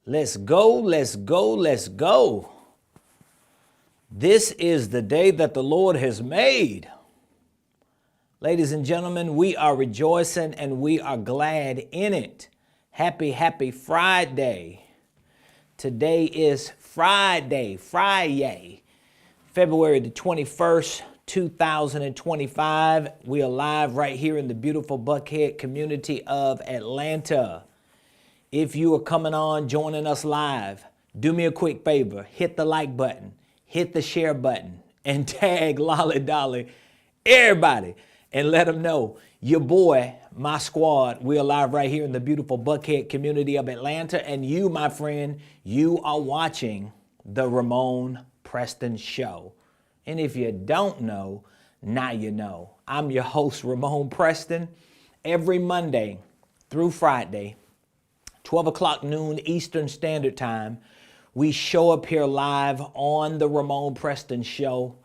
Let's go, let's go, let's go. This is the day that the Lord has made. Ladies and gentlemen, we are rejoicing and we are glad in it. Happy, happy Friday. Today is Friday, February the 21st, 2025. We are live right here in the beautiful Buckhead community of Atlanta. If you are coming on, joining us live, do me a quick favor, hit the like button, hit the share button, and tag Lolly Dolly, everybody, and let them know your boy, my squad, we are live right here in the beautiful Buckhead community of Atlanta, and you, my friend, you are watching the Ramon Preston Show. And if you don't know, now you know. I'm your host, Ramon Preston. Every Monday through Friday, 12 o'clock noon Eastern Standard Time, we show up here live on the Ramon Preston Show,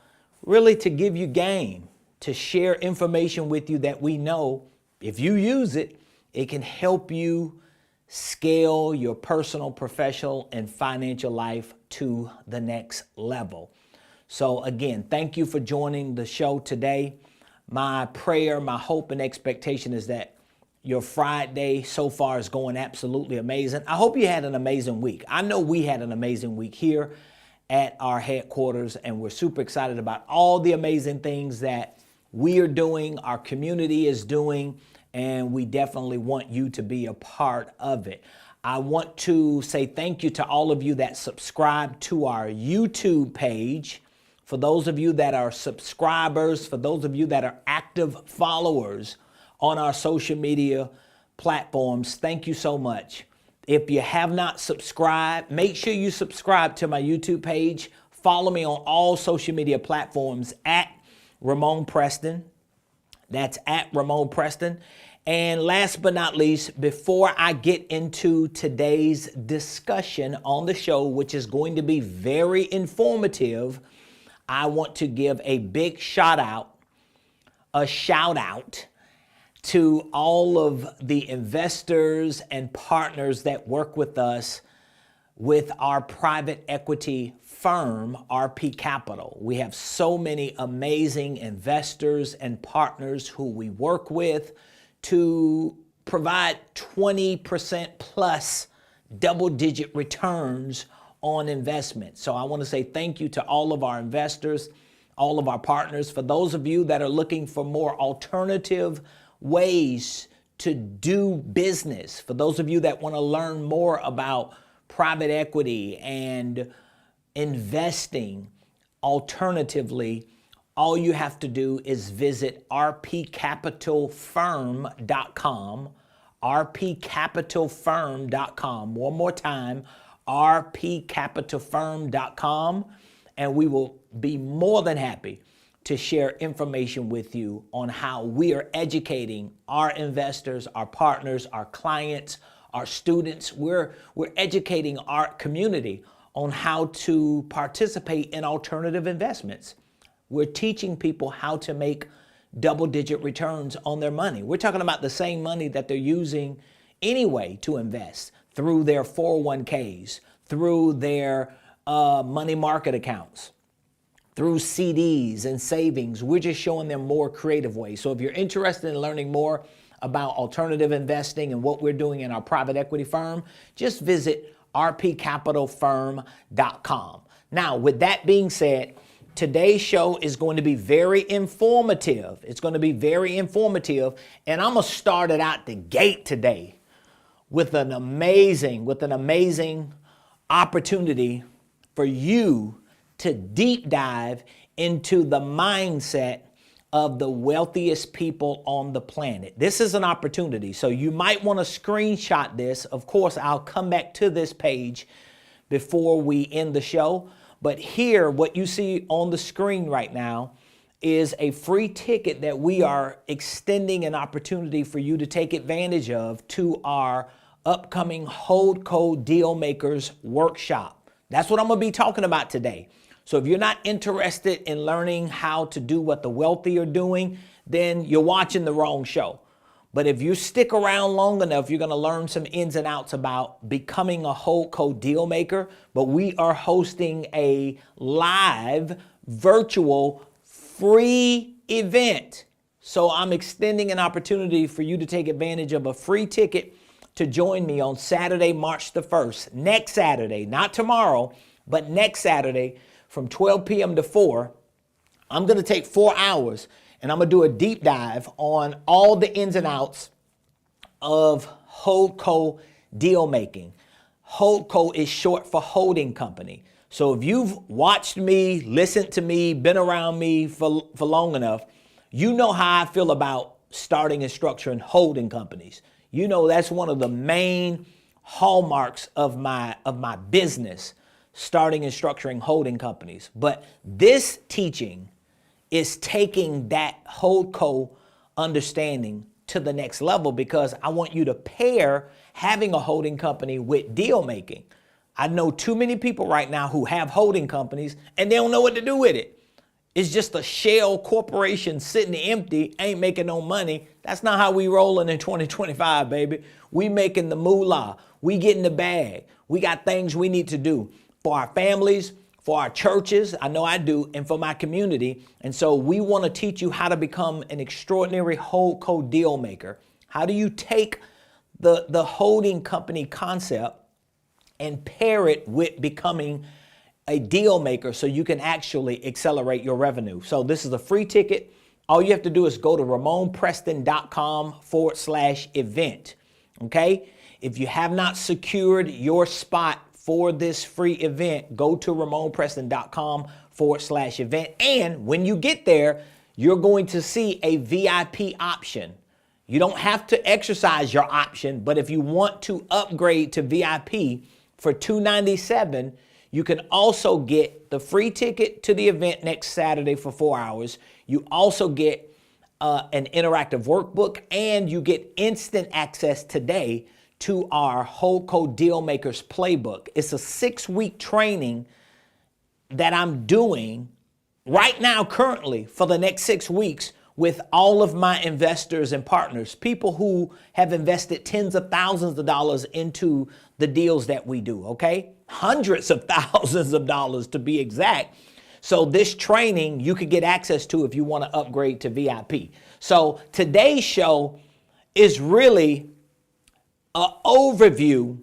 really to give you game, to share information with you that we know if you use it, it can help you scale your personal, professional, and financial life to the next level. So again, thank you for joining the show today. My prayer, my hope, and expectation is that your Friday so far is going absolutely amazing. I hope you had an amazing week. I know we had an amazing week here at our headquarters, and we're super excited about all the amazing things that we are doing, our community is doing, and we definitely want you to be a part of it. I want to say thank you to all of you that subscribe to our YouTube page. For those of you that are subscribers, for those of you that are active followers on our social media platforms, thank you so much. If you have not subscribed, make sure you subscribe to my YouTube page. Follow me on all social media platforms at Ramon Preston. That's at Ramon Preston. And last but not least, before I get into today's discussion on the show, which is going to be very informative, I want to give a big shout out to all of the investors and partners that work with us with our private equity firm, RP Capital. We have so many amazing investors and partners who we work with to provide 20% plus double-digit returns on investment. So I want to say thank you to all of our investors, all of our partners. For those of you that are looking for more alternative ways to do business, for those of you that want to learn more about private equity and investing alternatively, all you have to do is visit rpcapitalfirm.com, rpcapitalfirm.com. One more time, rpcapitalfirm.com, and we will be more than happy to share information with you on how we are educating our investors, our partners, our clients, our students. We're educating our community on how to participate in alternative investments. We're teaching people how to make double-digit returns on their money. We're talking about the same money that they're using anyway to invest through their 401ks, through their money market accounts, through CDs and savings. We're just showing them more creative ways. So if you're interested in learning more about alternative investing and what we're doing in our private equity firm, just visit rpcapitalfirm.com. Now, with that being said, today's show is going to be very informative. It's going to be very informative, and I'm going to start it out the gate today with an amazing opportunity for you to deep dive into the mindset of the wealthiest people on the planet. This is an opportunity, so you might want to screenshot this. Of course, I'll come back to this page before we end the show, but here, what you see on the screen right now is a free ticket that we are extending an opportunity for you to take advantage of to our upcoming HoldCo Dealmakers workshop. That's what I'm going to be talking about today. So if you're not interested in learning how to do what the wealthy are doing, then you're watching the wrong show. But if you stick around long enough, you're going to learn some ins and outs about becoming a HoldCo deal maker. But we are hosting a live virtual free event. So I'm extending an opportunity for you to take advantage of a free ticket to join me on Saturday, March the 1st. Next Saturday, not tomorrow, but next Saturday from 12 p.m. to 4. I'm going to take 4 hours and I'm going to do a deep dive on all the ins and outs of HoldCo deal making. HoldCo is short for holding company. So if you've watched me, listened to me, been around me for long enough, you know how I feel about starting and structuring holding companies. You know that's one of the main hallmarks of my business, starting and structuring holding companies. But this teaching is taking that HoldCo understanding to the next level, because I want you to pair having a holding company with deal making. I know too many people right now who have holding companies and they don't know what to do with it. It's just a shell corporation sitting empty, ain't making no money. That's not how we rolling in 2025, baby. We making the moolah. We getting the bag. We got things we need to do for our families, for our churches, I know I do, and for my community. And so we want to teach you how to become an extraordinary HoldCo deal maker. How do you take the holding company concept and pair it with becoming a deal maker so you can actually accelerate your revenue? So this is a free ticket. All you have to do is go to RamonPreston.com/event. Okay? If you have not secured your spot for this free event, go to RamonPreston.com/event. And when you get there, you're going to see a VIP option. You don't have to exercise your option, but if you want to upgrade to VIP for $297, you can also get the free ticket to the event next Saturday for 4 hours. You also get an interactive workbook, and you get instant access today to our HoldCo Dealmakers Playbook. It's a 6-week training that I'm doing right now currently for the next 6 weeks with all of my investors and partners, people who have invested tens of thousands of dollars into the deals that we do, okay? Hundreds of thousands of dollars to be exact. So this training you could get access to if you want to upgrade to VIP. So today's show is really an overview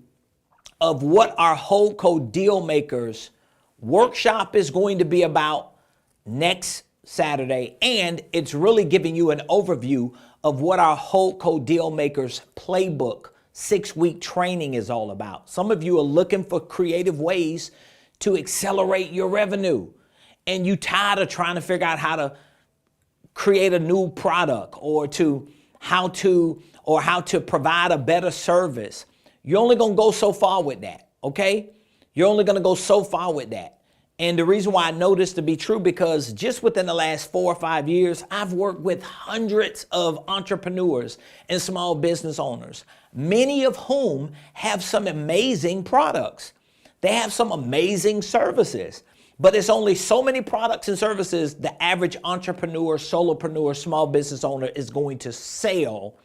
of what our HoldCo Deal Makers workshop is going to be about next Saturday, and it's really giving you an overview of what our HoldCo Deal Makers Playbook 6-week training is all about. Some of you are looking for creative ways to accelerate your revenue, and you tired of trying to figure out how to create a new product or how to provide a better service. You're only going to go so far with that, okay? You're only going to go so far with that. And the reason why I know this to be true, because just within the last 4 or 5 years, I've worked with hundreds of entrepreneurs and small business owners, many of whom have some amazing products. They have some amazing services, but it's only so many products and services the average entrepreneur, solopreneur, small business owner is going to sell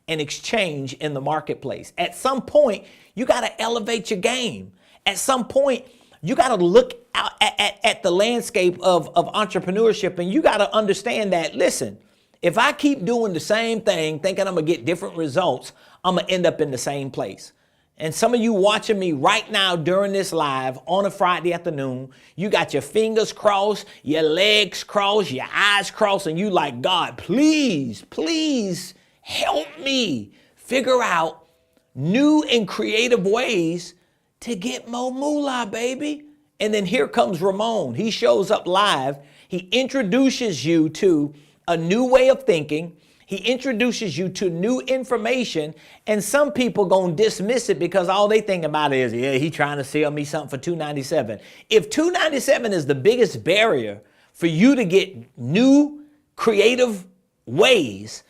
and exchange in the marketplace. At some point, you got to elevate your game. At some point, you got to look out at the landscape of entrepreneurship, and you got to understand that, listen, if I keep doing the same thing, thinking I'm going to get different results, I'm going to end up in the same place. And some of you watching me right now during this live on a Friday afternoon, you got your fingers crossed, your legs crossed, your eyes crossed, and you like, God, please, please help me figure out new and creative ways to get more moolah, baby. And then here comes Ramon. He shows up live. He introduces you to a new way of thinking. He introduces you to new information, and some people gonna dismiss it because all they think about is, yeah, he trying to sell me something for $297. If $297 is the biggest barrier for you to get new creative ways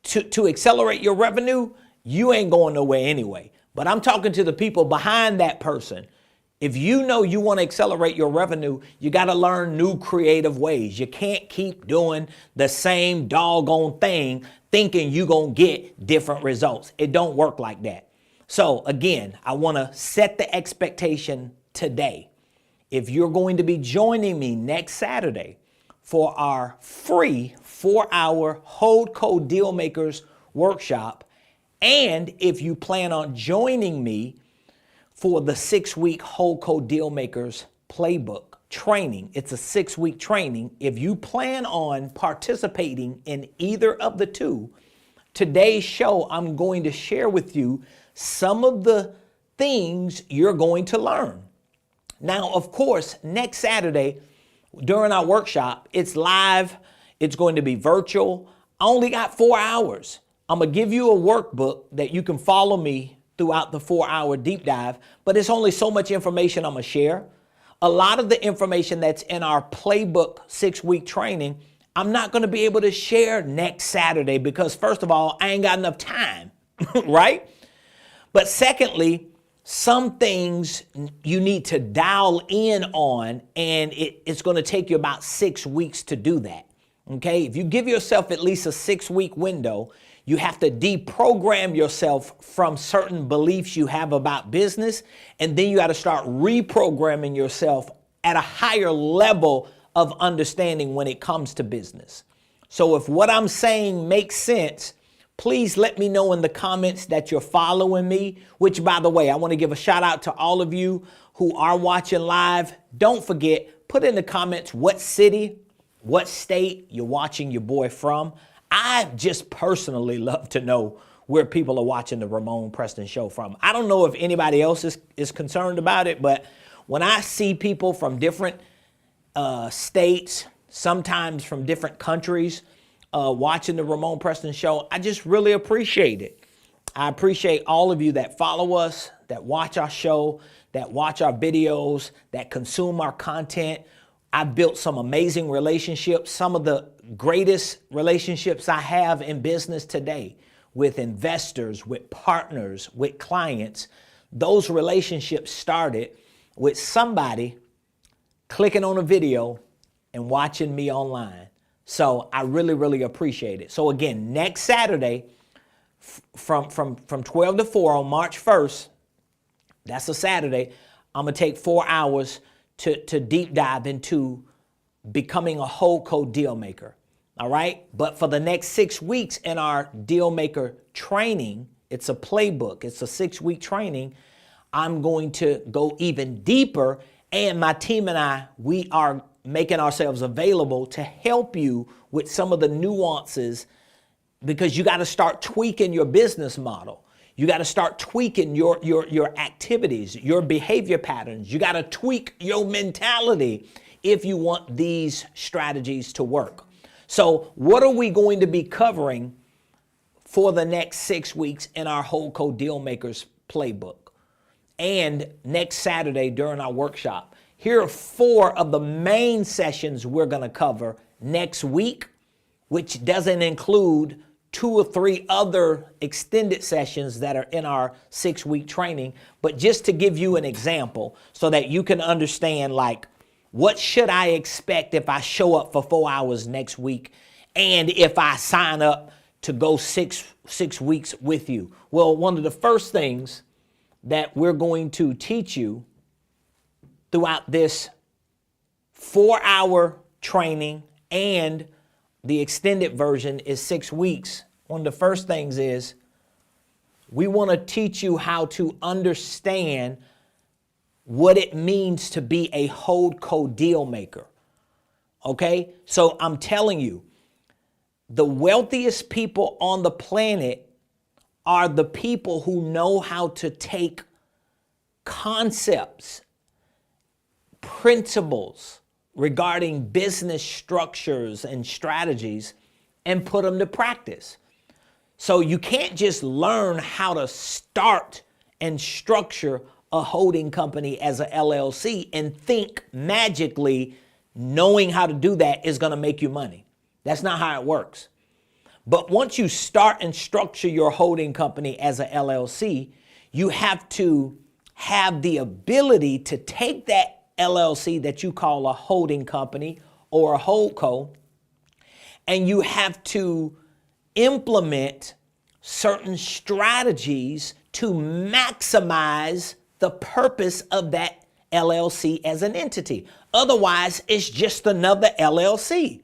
to accelerate your revenue, you ain't going nowhere anyway. But I'm talking to the people behind that person. If you know you want to accelerate your revenue, you got to learn new creative ways. You can't keep doing the same doggone thing thinking you're going to get different results. It don't work like that. So again, I want to set the expectation today. If you're going to be joining me next Saturday for our free 4-hour HoldCo Dealmakers workshop, and if you plan on joining me for the 6-week HoldCo Dealmakers Playbook training. It's a 6-week training. If you plan on participating in either of the two, today's show, I'm going to share with you some of the things you're going to learn. Now, of course, next Saturday during our workshop, it's live. It's going to be virtual. I only got 4 hours. I'm going to give you a workbook that you can follow me throughout the 4-hour deep dive, but it's only so much information I'm gonna share. A lot of the information that's in our Playbook 6-week training, I'm not gonna be able to share next Saturday because first of all, I ain't got enough time, right? But secondly, some things you need to dial in on, and it's gonna take you about 6 weeks to do that, okay? If you give yourself at least a 6-week window, you have to deprogram yourself from certain beliefs you have about business, and then you got to start reprogramming yourself at a higher level of understanding when it comes to business. So if what I'm saying makes sense, please let me know in the comments that you're following me, which by the way, I want to give a shout out to all of you who are watching live. Don't forget, put in the comments what city, what state you're watching your boy from. I just personally love to know where people are watching the Ramon Preston Show from. I don't know if anybody else is concerned about it, but when I see people from different states, sometimes from different countries, watching the Ramon Preston Show, I just really appreciate it. I appreciate all of you that follow us, that watch our show, that watch our videos, that consume our content. I've built some amazing relationships, some of the greatest relationships I have in business today with investors, with partners, with clients. Those relationships started with somebody clicking on a video and watching me online. So I really, really appreciate it. So again, next Saturday from 12 to 4 on March 1st, that's a Saturday, I'm gonna take 4 hours to deep dive into becoming a HoldCo deal maker, all right? But for the next 6 weeks in our deal maker training, it's a playbook, it's a 6-week training, I'm going to go even deeper, and my team and I, we are making ourselves available to help you with some of the nuances, because you got to start tweaking your business model. You got to start tweaking your activities, your behavior patterns. You got to tweak your mentality if you want these strategies to work. So what are we going to be covering for the next 6 weeks in our HoldCo Dealmakers Playbook? And next Saturday during our workshop, here are 4 of the main sessions we're going to cover next week, which doesn't include 2 or 3 other extended sessions that are in our 6-week training. But just to give you an example so that you can understand, like, what should I expect if I show up for 4 hours next week and if I sign up to go six weeks with you? Well, one of the first things that we're going to teach you throughout this 4-hour training, and the extended version is 6 weeks. One of the first things is we want to teach you how to understand what it means to be a HoldCo deal maker. Okay? So I'm telling you, the wealthiest people on the planet are the people who know how to take concepts, principles regarding business structures and strategies and put them to practice. So you can't just learn how to start and structure a holding company as a LLC and think magically knowing how to do that is going to make you money. That's not how it works. But once you start and structure your holding company as a LLC, you have to have the ability to take that LLC that you call a holding company or a HoldCo, and you have to implement certain strategies to maximize the purpose of that LLC as an entity. Otherwise, it's just another LLC.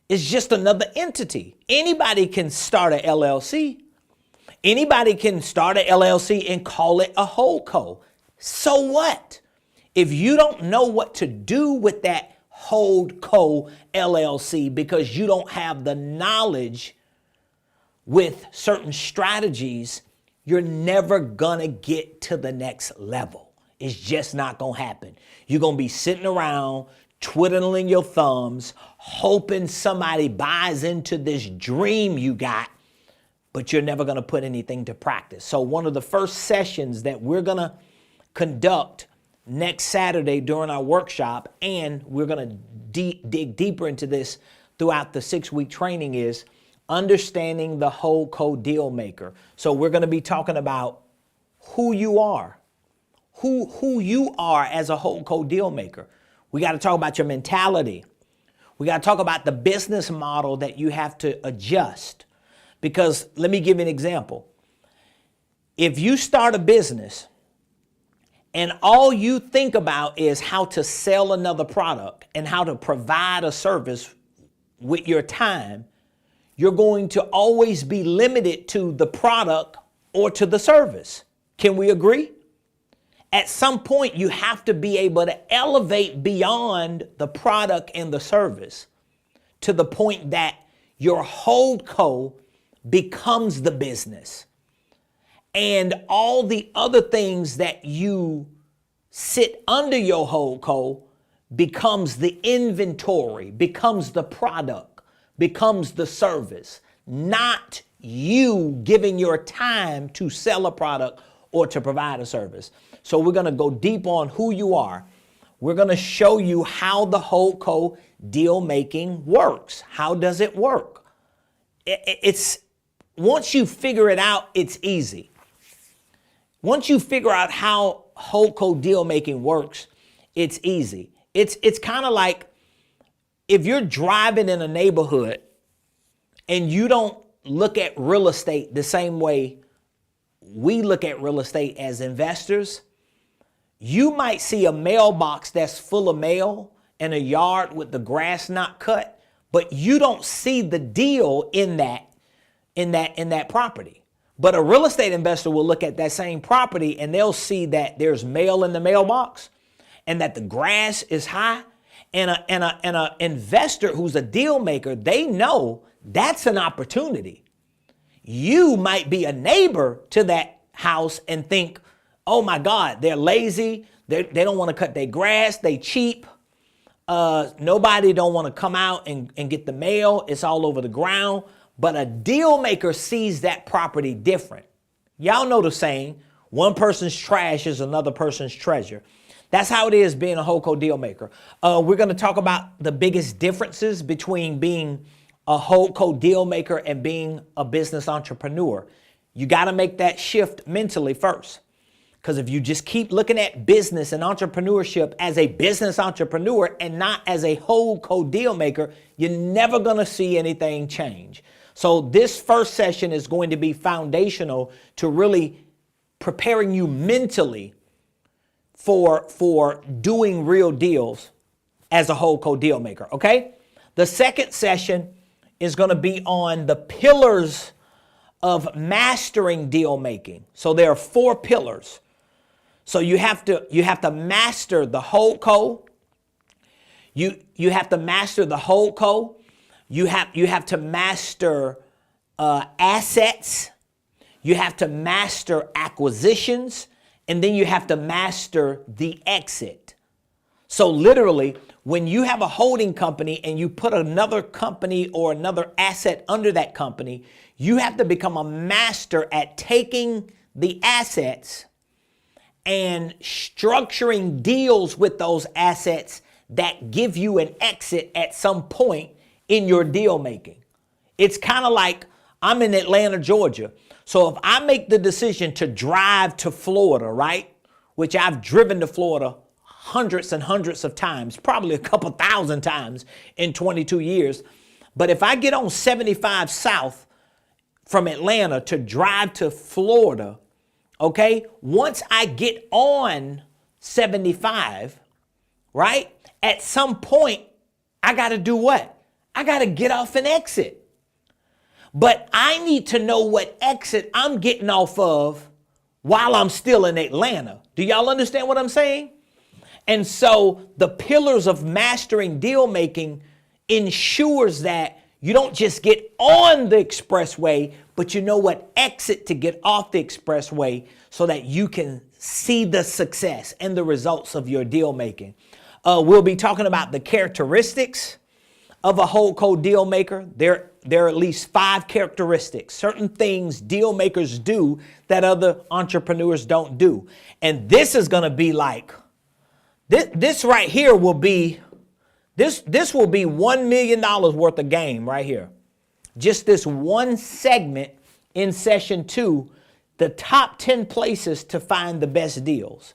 It's just another entity. Anybody can start a LLC. Anybody can start a LLC and call it a HoldCo. So what? If you don't know what to do with that HoldCo LLC because you don't have the knowledge with certain strategies, you're never gonna get to the next level. It's just not gonna happen. You're gonna be sitting around twiddling your thumbs, hoping somebody buys into this dream you got, but you're never gonna put anything to practice. So one of the first sessions that we're gonna conduct next Saturday during our workshop, and we're gonna dig deeper into this throughout the 6-week training, is understanding the HoldCo deal maker. So we're gonna be talking about who you are, who you are as a HoldCo deal maker. We got to talk about your mentality. We got to talk about the business model that you have to adjust. Because let me give you an example. If you start a business and all you think about is how to sell another product and how to provide a service with your time, you're going to always be limited to the product or to the service. Can we agree? At some point, you have to be able to elevate beyond the product and the service to the point that your HoldCo becomes the business. And all the other things that you sit under your HoldCo becomes the inventory, becomes the product, becomes the service, not you giving your time to sell a product or to provide a service. So we're going to go deep on who you are. We're going to show you how the HoldCo deal making works. How does it work? It's once you figure it out, it's easy. Once you figure out how HoldCo deal making works, it's easy. It's kind of like if you're driving in a neighborhood and you don't look at real estate the same way we look at real estate as investors, you might see a mailbox that's full of mail and a yard with the grass not cut, but you don't see the deal in that property. But a real estate investor will look at that same property and they'll see that there's mail in the mailbox and that the grass is high. And a investor who's a deal maker, they know that's an opportunity. You might be a neighbor to that house and think, oh my God, they're lazy. They don't want to cut their grass. They cheap. Nobody don't want to come out and get the mail. It's all over the ground. But a deal maker sees that property different. Y'all know the saying, one person's trash is another person's treasure. That's how it is being a HoldCo deal maker. We're going to talk about the biggest differences between being a HoldCo deal maker and being a business entrepreneur. You got to make that shift mentally first. Because if you just keep looking at business and entrepreneurship as a business entrepreneur and not as a HoldCo deal maker, you're never going to see anything change. So this first session is going to be foundational to really preparing you mentally for doing real deals as a HoldCo deal maker, okay? The second session is going to be on the pillars of mastering deal making. So there are 4 pillars. So you have to master the HoldCo. You have to master the HoldCo. You have to master assets. You have to master acquisitions, and then you have to master the exit. So literally, when you have a holding company and you put another company or another asset under that company, you have to become a master at taking the assets and structuring deals with those assets that give you an exit at some point in your deal making. It's kind of like I'm in Atlanta, Georgia. So if I make the decision to drive to Florida, right? which I've driven to Florida hundreds and hundreds of times, probably a couple thousand times in 22 years. But if I get on 75 South from Atlanta to drive to Florida, okay, once I get on 75, right, at some point, I got to do what? I got to get off and exit. But I need to know what exit I'm getting off of while I'm still in Atlanta. Do y'all understand what I'm saying? And so the pillars of mastering deal making ensures that you don't just get on the expressway, but you know what exit to get off the expressway so that you can see the success and the results of your deal making. We'll be talking about the characteristics of a HoldCo deal maker. There are at least 5 characteristics, certain things deal makers do that other entrepreneurs don't do. And this is going to be like, this right here will be, this will be $1 million worth of game right here. Just this one segment in session 2, the top 10 places to find the best deals.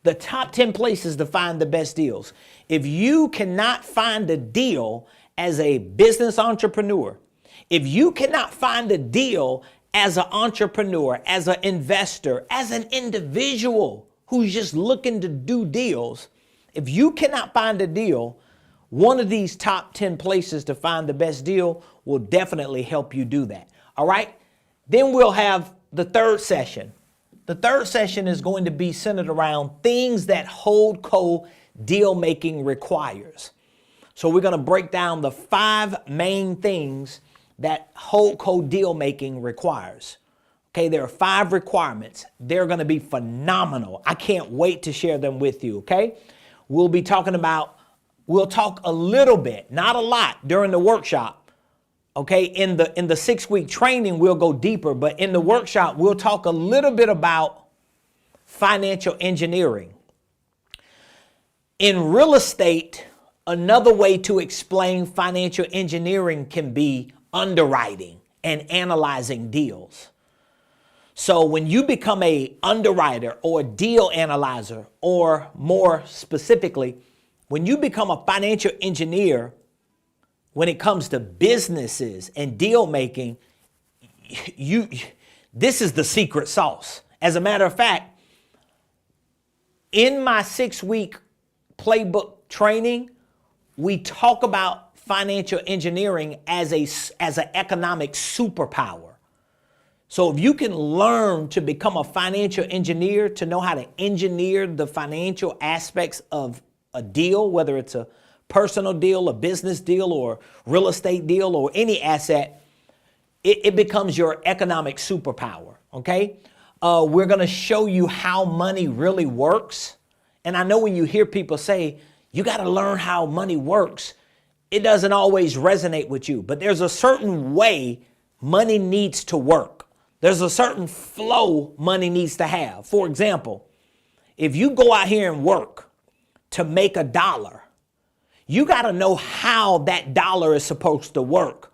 The top 10 places to find the best deals. If you cannot find a deal as a business entrepreneur, if you cannot find a deal as an entrepreneur, as an investor, as an individual who's just looking to do deals, if you cannot find a deal, one of these top 10 places to find the best deal will definitely help you do that. All right? Then we'll have the third session. The third session is going to be centered around things that HoldCo deal making requires. So we're going to break down the 5 main things that HoldCo deal making requires. Okay, there are 5 requirements. They're going to be phenomenal. I can't wait to share them with you, okay? We'll talk a little bit, not a lot, during the workshop. Okay, in the 6-week training, we'll go deeper, but in the workshop, we'll talk a little bit about financial engineering. In real estate, another way to explain financial engineering can be underwriting and analyzing deals. So when you become a underwriter or a deal analyzer, or more specifically, when you become a financial engineer, when it comes to businesses and deal making, this is the secret sauce. As a matter of fact, in my 6-week Playbook training, we talk about financial engineering as an economic superpower. So if you can learn to become a financial engineer, to know how to engineer the financial aspects of a deal, whether it's a personal deal, a business deal, or real estate deal, or any asset, it becomes your economic superpower, okay? We're going to show you how money really works. And I know when you hear people say, you got to learn how money works, it doesn't always resonate with you. But there's a certain way money needs to work. There's a certain flow money needs to have. For example, if you go out here and work to make $1, you got to know how that dollar is supposed to work.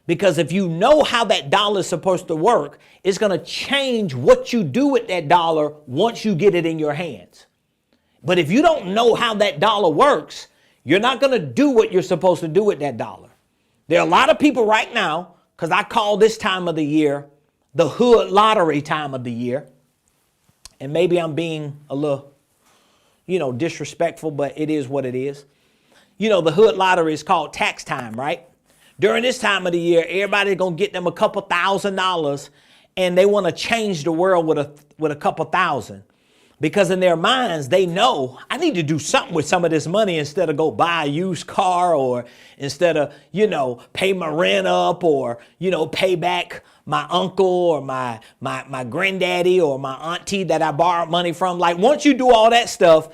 Because if you know how that dollar is supposed to work, it's going to change what you do with that dollar once you get it in your hands. But if you don't know how that dollar works, you're not going to do what you're supposed to do with that dollar. There are a lot of people right now, because I call this time of the year the hood lottery time of the year. And maybe I'm being a little, disrespectful, but it is what it is. The hood lottery is called tax time, right? During this time of the year, everybody's going to get them a couple $1,000s, and they want to change the world with a couple thousand. Because in their minds, they know I need to do something with some of this money instead of go buy a used car, or instead of, pay my rent up, or, pay back my uncle or my granddaddy or my auntie that I borrowed money from. Like, once you do all that stuff,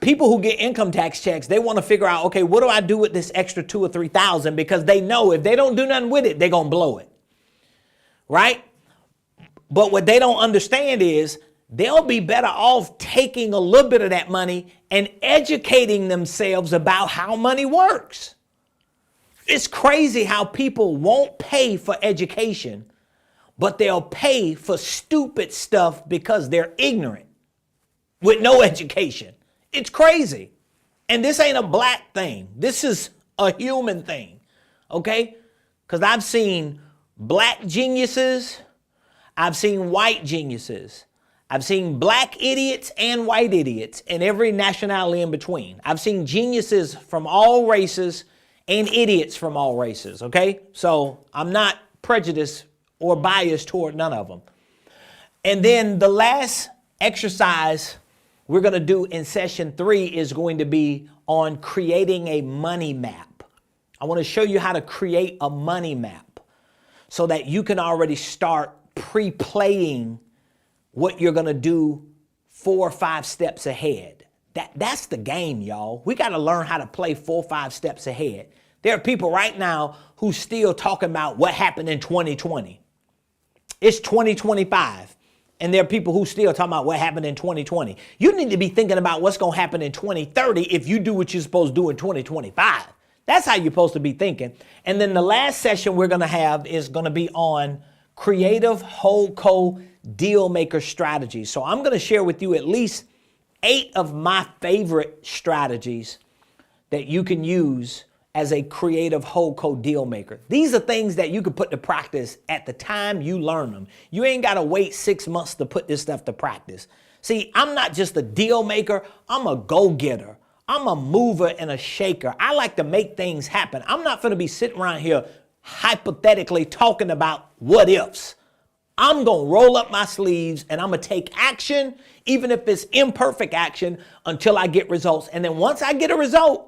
people who get income tax checks, they want to figure out, okay, what do I do with this extra $2,000 or $3,000? Because they know if they don't do nothing with it, they're going to blow it. Right? But what they don't understand is they'll be better off taking a little bit of that money and educating themselves about how money works. It's crazy how people won't pay for education, but they'll pay for stupid stuff because they're ignorant. with no education. It's crazy. And this ain't a black thing. This is a human thing, okay? Because I've seen black geniuses. I've seen white geniuses. I've seen black idiots and white idiots and every nationality in between. I've seen geniuses from all races and idiots from all races, okay? So I'm not prejudiced or biased toward none of them. And then the last exercise we're going to do in session 3 is going to be on creating a money map. I want to show you how to create a money map so that you can already start pre-playing what you're going to do 4 or 5 steps ahead. That's the game, y'all. We got to learn how to play 4 or 5 steps ahead. There are people right now who still talking about what happened in 2020. It's 2025. And there are people who still talking about what happened in 2020. You need to be thinking about what's going to happen in 2030 if you do what you're supposed to do in 2025. That's how you're supposed to be thinking. And then the last session we're going to have is going to be on creative HoldCo deal maker strategies. So I'm going to share with you at least 8 of my favorite strategies that you can use as a creative HoldCo deal maker. These are things that you can put to practice at the time you learn them. You ain't got to wait 6 months to put this stuff to practice. See, I'm not just a deal maker. I'm a go-getter. I'm a mover and a shaker. I like to make things happen. I'm not going to be sitting around here hypothetically talking about what ifs. I'm going to roll up my sleeves and I'm going to take action, even if it's imperfect action, until I get results. And then once I get a result,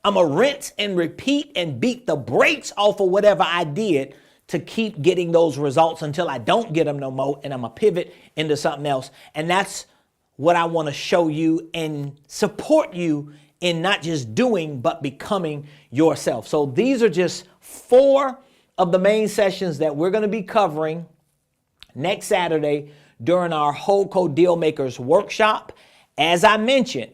I'm going to rinse and repeat and beat the brakes off of whatever I did to keep getting those results until I don't get them no more, and I'm going to pivot into something else. And that's what I want to show you and support you in not just doing, but becoming yourself. So these are just 4 of the main sessions that we're going to be covering next Saturday during our HoldCo Dealmakers workshop. As I mentioned,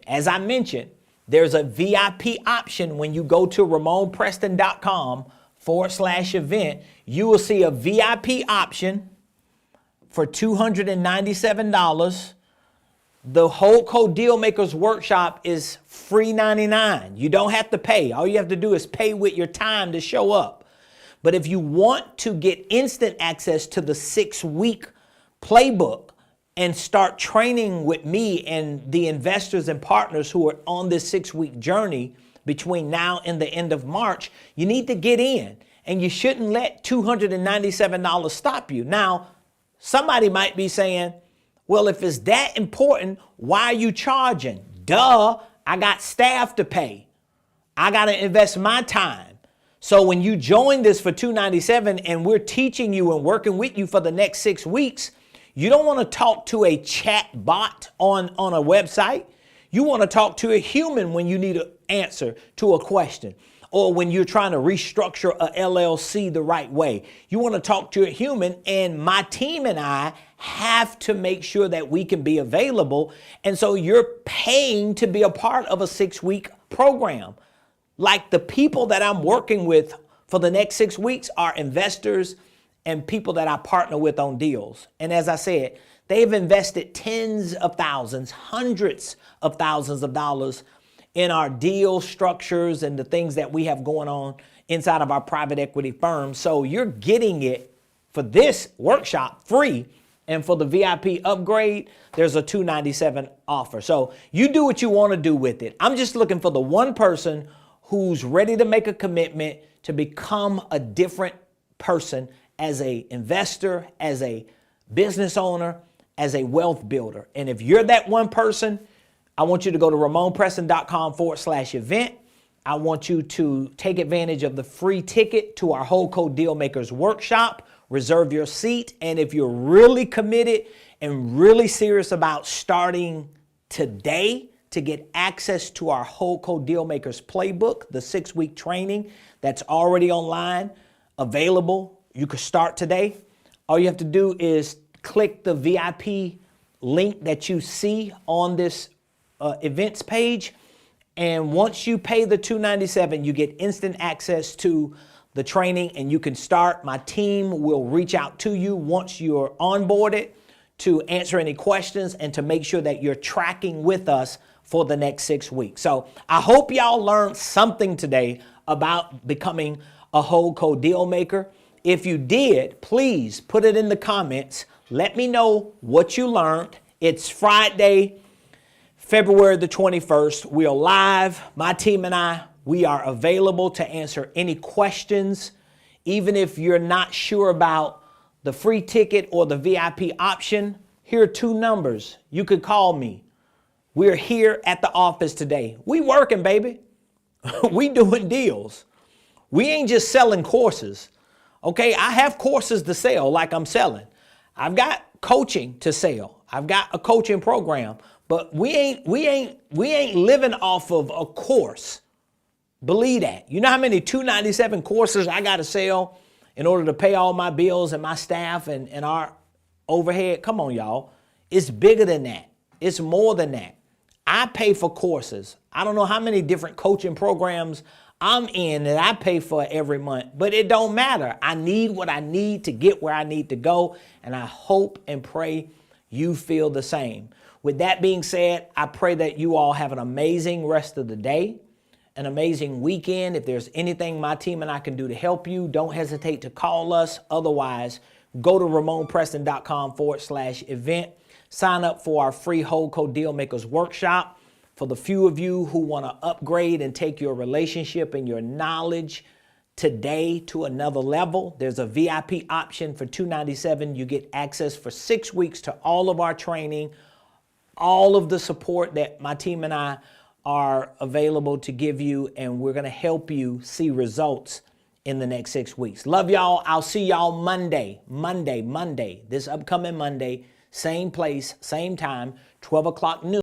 there's a VIP option when you go to RamonPreston.com/event. You will see a VIP option for $297. The HoldCo Dealmakers workshop is free $99. You don't have to pay. All you have to do is pay with your time to show up. But if you want to get instant access to the 6-week playbook and start training with me and the investors and partners who are on this 6-week journey between now and the end of March, you need to get in. And you shouldn't let $297 stop you. Now, somebody might be saying, well, if it's that important, why are you charging? Duh, I got staff to pay. I got to invest my time. So when you join this for $297 and we're teaching you and working with you for the next 6 weeks, you don't want to talk to a chat bot on a website. You want to talk to a human when you need an answer to a question, or when you're trying to restructure a LLC the right way. You want to talk to a human, and my team and I have to make sure that we can be available. And so you're paying to be a part of a 6-week program. Like the people that I'm working with for the next 6 weeks are investors and people that I partner with on deals. And as I said, they've invested tens of thousands, hundreds of thousands of dollars in our deal structures and the things that we have going on inside of our private equity firm. So you're getting it for this workshop free. And for the VIP upgrade, there's a $297 offer. So you do what you want to do with it. I'm just looking for the one person who's ready to make a commitment to become a different person as a investor, as a business owner, as a wealth builder. And if you're that one person, I want you to go to RamonPreston.com/event. I want you to take advantage of the free ticket to our HoldCo Dealmakers workshop. Reserve your seat. And if you're really committed and really serious about starting today to get access to our HoldCo Dealmakers playbook, the 6-week training that's already online, available, you can start today. All you have to do is click the VIP link that you see on this events page. And once you pay the $297, you get instant access to the training and you can start. My team will reach out to you once you're onboarded to answer any questions and to make sure that you're tracking with us for the next 6 weeks. So I hope y'all learned something today about becoming a HoldCo deal maker. If you did, please put it in the comments. Let me know what you learned. It's Friday, February the 21st. We are live. My team and I, we are available to answer any questions. Even if you're not sure about the free ticket or the VIP option, here are 2 numbers. You could call me. We're here at the office today. We working, baby. We doing deals. We ain't just selling courses. Okay, I have courses to sell like I'm selling. I've got coaching to sell. I've got a coaching program, but we ain't living off of a course. Believe that. You know how many 297 courses I got to sell in order to pay all my bills and my staff and our overhead? Come on, y'all. It's bigger than that. It's more than that. I pay for courses. I don't know how many different coaching programs I'm in that I pay for every month, but it don't matter. I need what I need to get where I need to go, and I hope and pray you feel the same. With that being said, I pray that you all have an amazing rest of the day, an amazing weekend. If there's anything my team and I can do to help you, don't hesitate to call us. Otherwise, go to RamonPreston.com/event. Sign up for our free HoldCo Dealmakers workshop. For the few of you who want to upgrade and take your relationship and your knowledge today to another level, there's a VIP option for $297. You get access for 6 weeks to all of our training, all of the support that my team and I are available to give you, and we're going to help you see results in the next 6 weeks. Love y'all. I'll see y'all Monday, this upcoming Monday, same place, same time, 12 o'clock noon.